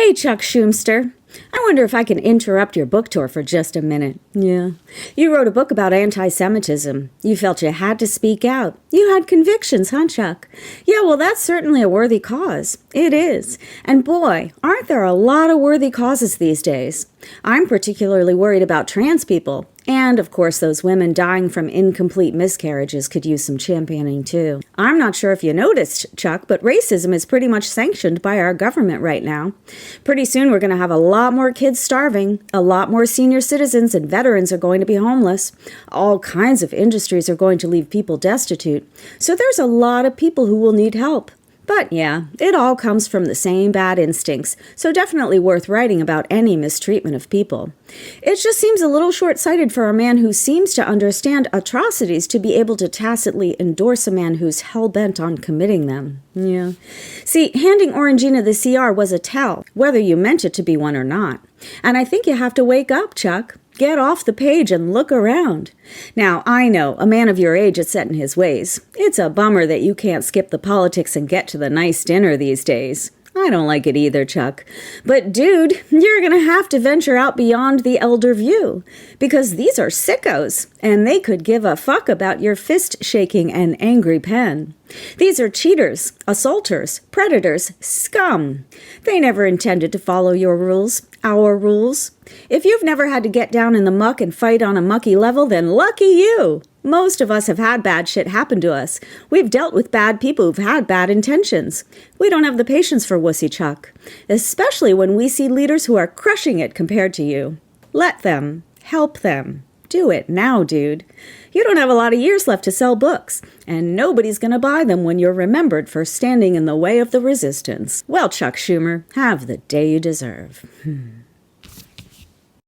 Hey, Chuck Schumer. I wonder if I can interrupt your book tour for just a minute. Yeah. You wrote a book about anti-Semitism. You felt you had to speak out. You had convictions, huh, Chuck? Yeah, well, that's certainly a worthy cause. It is. And boy, aren't there a lot of worthy causes these days. I'm particularly worried about trans people. And, of course, those women dying from incomplete miscarriages could use some championing, too. I'm not sure if you noticed, Chuck, but racism is pretty much sanctioned by our government right now. Pretty soon we're going to have a lot more kids starving, a lot more senior citizens and veterans are going to be homeless. All kinds of industries are going to leave people destitute. So there's a lot of people who will need help. But yeah, it all comes from the same bad instincts, so definitely worth writing about any mistreatment of people. It just seems a little short-sighted for a man who seems to understand atrocities to be able to tacitly endorse a man who's hell-bent on committing them. Yeah. See, handing Orangina the CR was a tell, whether you meant it to be one or not. And I think you have to wake up, Chuck. Get off the page and look around. Now, I know, a man of your age is set in his ways. It's a bummer that you can't skip the politics and get to the nice dinner these days. I don't like it either, Chuck. But dude, you're gonna have to venture out beyond the elder view. Because these are sickos, and they could give a fuck about your fist-shaking and angry pen. These are cheaters, assaulters, predators, scum. They never intended to follow your rules, our rules. If you've never had to get down in the muck and fight on a mucky level, then lucky you. Most of us have had bad shit happen to us. We've dealt with bad people who've had bad intentions. We don't have the patience for wussy Chuck, especially when we see leaders who are crushing it compared to you. Let them. Help them. Do it now, dude. You don't have a lot of years left to sell books, and nobody's gonna buy them when you're remembered for standing in the way of the resistance. Well, Chuck Schumer, have the day you deserve.